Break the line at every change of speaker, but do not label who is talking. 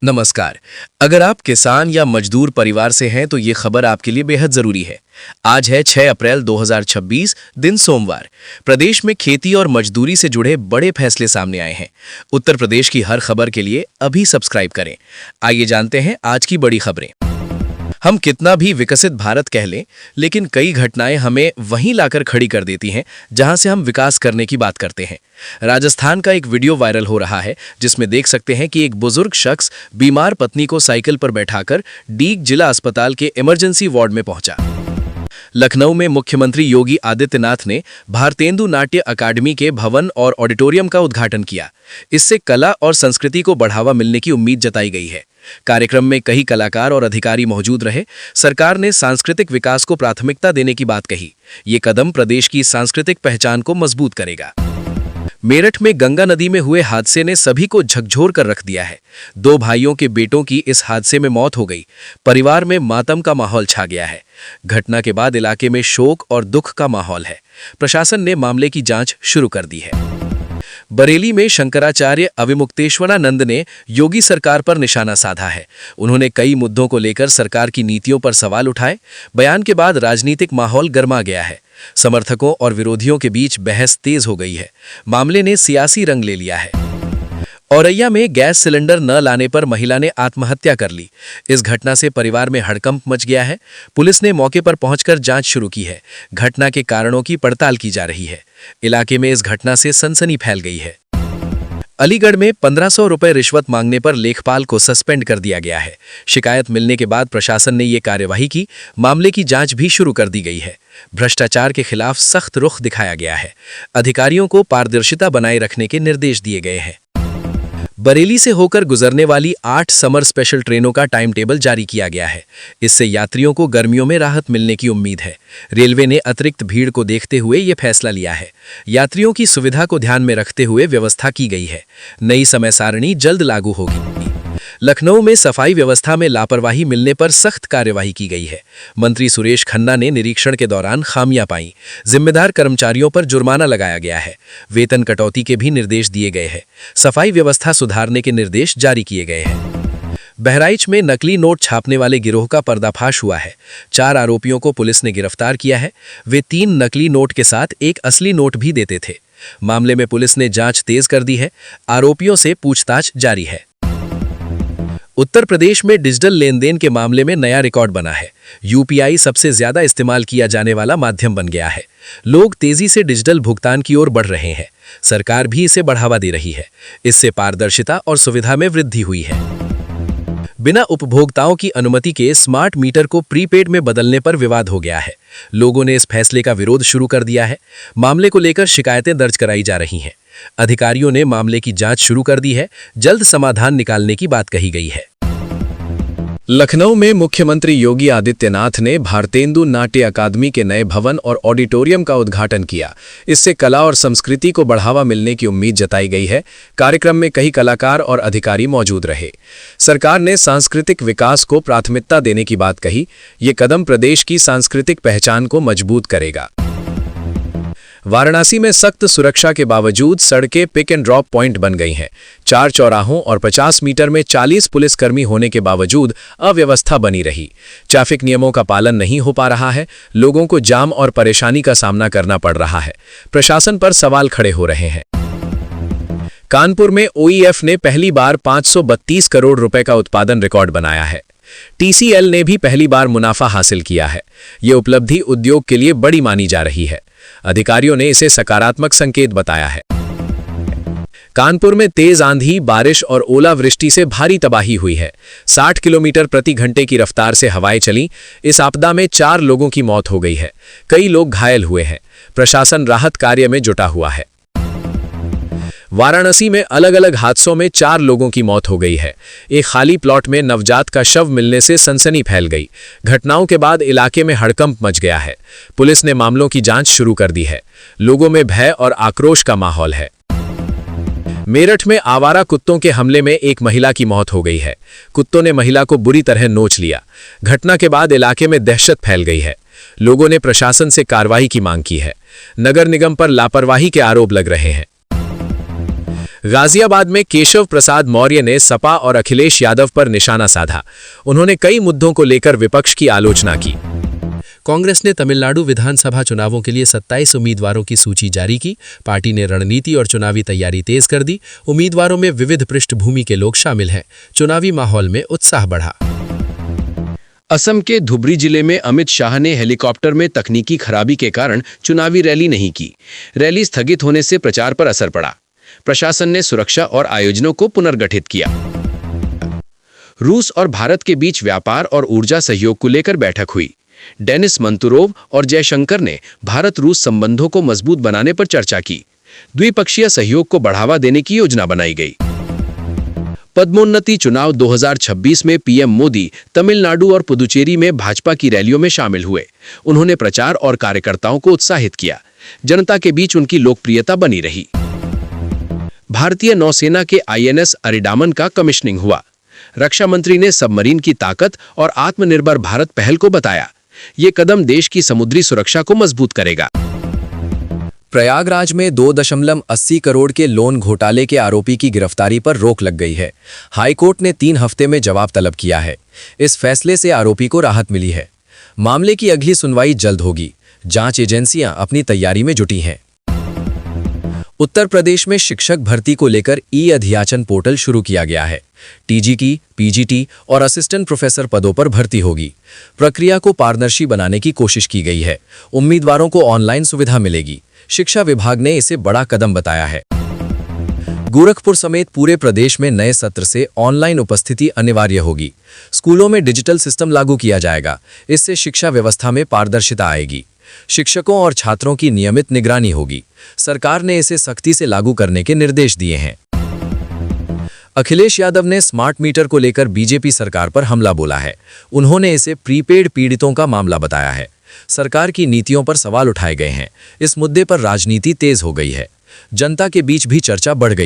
नमस्कार। अगर आप किसान या मजदूर परिवार से हैं तो ये खबर आपके लिए बेहद जरूरी है। आज है 6 अप्रैल 2026, दिन सोमवार। प्रदेश में खेती और मजदूरी से जुड़े बड़े फैसले सामने आए हैं। उत्तर प्रदेश की हर खबर के लिए अभी सब्सक्राइब करें। आइए जानते हैं आज की बड़ी खबरें। हम कितना भी विकसित भारत कह लें, लेकिन कई घटनाएं हमें वहीं लाकर खड़ी कर देती हैं जहां से हम विकास करने की बात करते हैं। राजस्थान का एक वीडियो वायरल हो रहा है जिसमें देख सकते हैं कि एक बुजुर्ग शख्स बीमार पत्नी को साइकिल पर बैठाकर डीग जिला अस्पताल के इमरजेंसी वार्ड में पहुंचा। लखनऊ में मुख्यमंत्री योगी आदित्यनाथ ने भारतेंदु नाट्य अकादमी के भवन और ऑडिटोरियम का उद्घाटन किया। इससे कला और संस्कृति को बढ़ावा मिलने की उम्मीद जताई गई है। कार्यक्रम में कई कलाकार और अधिकारी मौजूद रहे। सरकार ने सांस्कृतिक विकास को प्राथमिकता देने की बात कही। ये कदम प्रदेश की सांस्कृतिक पहचान को मजबूत करेगा। मेरठ में गंगा नदी में हुए हादसे ने सभी को झकझोर कर रख दिया है। 2 भाइयों के बेटों की इस हादसे में मौत हो गई। परिवार में मातम का माहौल छा गया है। घटना के बाद इलाके में शोक और दुख का माहौल है। प्रशासन ने मामले की जांच शुरू कर दी है। बरेली में शंकराचार्य अविमुक्तेश्वरानंद ने योगी सरकार पर निशाना साधा है। उन्होंने कई मुद्दों को लेकर सरकार की नीतियों पर सवाल उठाए। बयान के बाद राजनीतिक माहौल गर्मा गया है। समर्थकों और विरोधियों के बीच बहस तेज हो गई है। मामले ने सियासी रंग ले लिया है। औरैया में गैस सिलेंडर न लाने पर महिला ने आत्महत्या कर ली। इस घटना से परिवार में हड़कंप मच गया है। पुलिस ने मौके पर पहुंचकर जांच शुरू की है। घटना के कारणों की पड़ताल की जा रही है। इलाके में इस घटना से सनसनी फैल गई है। अलीगढ़ में 1500 रुपए रिश्वत मांगने पर लेखपाल को सस्पेंड कर दिया गया है। शिकायत मिलने के बाद प्रशासन ने ये कार्यवाही की। मामले की जांच भी शुरू कर दी गई है। भ्रष्टाचार के खिलाफ सख्त रुख दिखाया गया है। अधिकारियों को पारदर्शिता बनाए रखने के निर्देश दिए गए हैं। बरेली से होकर गुजरने वाली 8 समर स्पेशल ट्रेनों का टाइम टेबल जारी किया गया है। इससे यात्रियों को गर्मियों में राहत मिलने की उम्मीद है। रेलवे ने अतिरिक्त भीड़ को देखते हुए ये फैसला लिया है। यात्रियों की सुविधा को ध्यान में रखते हुए व्यवस्था की गई है। नई समय सारणी जल्द लागू होगी। लखनऊ में सफाई व्यवस्था में लापरवाही मिलने पर सख्त कार्यवाही की गई है। मंत्री सुरेश खन्ना ने निरीक्षण के दौरान खामियां पाई। जिम्मेदार कर्मचारियों पर जुर्माना लगाया गया है। वेतन कटौती के भी निर्देश दिए गए हैं। सफाई व्यवस्था सुधारने के निर्देश जारी किए गए हैं। बहराइच में नकली नोट छापने वाले गिरोह का पर्दाफाश हुआ है। 4 आरोपियों को पुलिस ने गिरफ्तार किया है। वे 3 नकली नोट के साथ एक असली नोट भी देते थे। मामले में पुलिस ने जांच तेज कर दी है। आरोपियों से पूछताछ जारी है। उत्तर प्रदेश में डिजिटल लेन देन के मामले में नया रिकॉर्ड बना है। यूपीआई सबसे ज्यादा इस्तेमाल किया जाने वाला माध्यम बन गया है। लोग तेजी से डिजिटल भुगतान की ओर बढ़ रहे हैं। सरकार भी इसे बढ़ावा दे रही है। इससे पारदर्शिता और सुविधा में वृद्धि हुई है। बिना उपभोक्ताओं की अनुमति के स्मार्ट मीटर को प्रीपेड में बदलने पर विवाद हो गया है। लोगों ने इस फैसले का विरोध शुरू कर दिया है। मामले को लेकर शिकायतें दर्ज कराई जा रही हैं। अधिकारियों ने मामले की जांच शुरू कर दी है। जल्द समाधान निकालने की बात कही गई है। लखनऊ में मुख्यमंत्री योगी आदित्यनाथ ने भारतेंदु नाट्य अकादमी के नए भवन और ऑडिटोरियम का उद्घाटन किया। इससे कला और संस्कृति को बढ़ावा मिलने की उम्मीद जताई गई है। कार्यक्रम में कई कलाकार और अधिकारी मौजूद रहे। सरकार ने सांस्कृतिक विकास को प्राथमिकता देने की बात कही। ये कदम प्रदेश की सांस्कृतिक पहचान को मजबूत करेगा। वाराणसी में सख्त सुरक्षा के बावजूद सड़कें पिक एंड ड्रॉप पॉइंट बन गई हैं। 4 चौराहों और 50 मीटर में 40 पुलिसकर्मी होने के बावजूद अव्यवस्था बनी रही। ट्रैफिक नियमों का पालन नहीं हो पा रहा है। लोगों को जाम और परेशानी का सामना करना पड़ रहा है। प्रशासन पर सवाल खड़े हो रहे हैं। कानपुर में ओईएफ ने पहली बार 532 करोड़ रुपए का उत्पादन रिकॉर्ड बनाया है। टीसीएल ने भी पहली बार मुनाफा हासिल किया है। ये उपलब्धि उद्योग के लिए बड़ी मानी जा रही है। अधिकारियों ने इसे सकारात्मक संकेत बताया है। कानपुर में तेज आंधी, बारिश और ओलावृष्टि से भारी तबाही हुई है। 60 किलोमीटर प्रति घंटे की रफ्तार से हवाएं चलीं। इस आपदा में 4 लोगों की मौत हो गई है। कई लोग घायल हुए हैं। प्रशासन राहत कार्य में जुटा हुआ है। वाराणसी में अलग अलग हादसों में 4 लोगों की मौत हो गई है। एक खाली प्लॉट में नवजात का शव मिलने से सनसनी फैल गई। घटनाओं के बाद इलाके में हड़कंप मच गया है। पुलिस ने मामलों की जांच शुरू कर दी है। लोगों में भय और आक्रोश का माहौल है। मेरठ में आवारा कुत्तों के हमले में एक महिला की मौत हो गई है। कुत्तों ने महिला को बुरी तरह नोच लिया। घटना के बाद इलाके में दहशत फैल गई है। लोगों ने प्रशासन से कार्रवाई की मांग की है। नगर निगम पर लापरवाही के आरोप लग रहे हैं।
गाजियाबाद में केशव प्रसाद मौर्य ने सपा और अखिलेश यादव पर निशाना साधा। उन्होंने कई मुद्दों को लेकर विपक्ष की आलोचना की। कांग्रेस ने तमिलनाडु विधानसभा चुनावों के लिए 27 उम्मीदवारों की सूची जारी की। पार्टी ने रणनीति और चुनावी तैयारी तेज कर दी। उम्मीदवारों में विविध पृष्ठभूमि के लोग शामिल हैं। चुनावी माहौल में उत्साह बढ़ा।
असम के धुबरी जिले में अमित शाह ने हेलीकॉप्टर में तकनीकी खराबी के कारण चुनावी रैली नहीं की। रैली स्थगित होने से प्रचार पर असर पड़ा। प्रशासन ने सुरक्षा और आयोजनों को पुनर्गठित किया। रूस और भारत के बीच व्यापार और ऊर्जा सहयोग को लेकर बैठक हुई। डेनिस मंतुरोव और जयशंकर ने भारत रूस संबंधों को मजबूत बनाने पर चर्चा की। द्विपक्षीय सहयोग को बढ़ावा देने की योजना बनाई गई। पद्मोन्नति चुनाव 2026 में पीएम मोदी तमिलनाडु और पुदुचेरी में भाजपा की रैलियों में शामिल हुए। उन्होंने प्रचार और कार्यकर्ताओं को उत्साहित किया। जनता के बीच उनकी लोकप्रियता बनी रही। भारतीय नौसेना के आईएनएस अरिडामन का कमिश्निंग हुआ। रक्षा मंत्री ने सबमरीन की ताकत और आत्मनिर्भर भारत पहल को बताया। ये कदम देश की समुद्री सुरक्षा को मजबूत करेगा।
प्रयागराज में 2.80 करोड़ के लोन घोटाले के आरोपी की गिरफ्तारी पर रोक लग गई है। हाईकोर्ट ने 3 हफ्ते में जवाब तलब किया है। इस फैसले से आरोपी को राहत मिली है। मामले की अगली सुनवाई जल्द होगी। जांच एजेंसियां अपनी तैयारी में जुटी हैं। उत्तर प्रदेश में शिक्षक भर्ती को लेकर ई-अध्याचन पोर्टल शुरू किया गया है। टीजीटी, पीजीटी और असिस्टेंट प्रोफेसर पदों पर भर्ती होगी। प्रक्रिया को पारदर्शी बनाने की कोशिश की गई है। उम्मीदवारों को ऑनलाइन सुविधा मिलेगी। शिक्षा विभाग ने इसे बड़ा कदम बताया है। गोरखपुर समेत पूरे प्रदेश में नए सत्र से ऑनलाइन उपस्थिति अनिवार्य होगी। स्कूलों में डिजिटल सिस्टम लागू किया जाएगा। इससे शिक्षा व्यवस्था में पारदर्शिता आएगी। शिक्षकों और छात्रों की नियमित निगरानी होगी। सरकार ने इसे सख्ती से लागू करने के निर्देश दिए हैं। अखिलेश यादव ने स्मार्ट मीटर को लेकर बीजेपी सरकार पर हमला बोला है। उन्होंने इसे प्रीपेड पीड़ितों का मामला बताया है। सरकार की नीतियों पर सवाल उठाए गए हैं। इस मुद्दे पर राजनीति तेज हो गई है। जनता के बीच भी चर्चा बढ़ गई।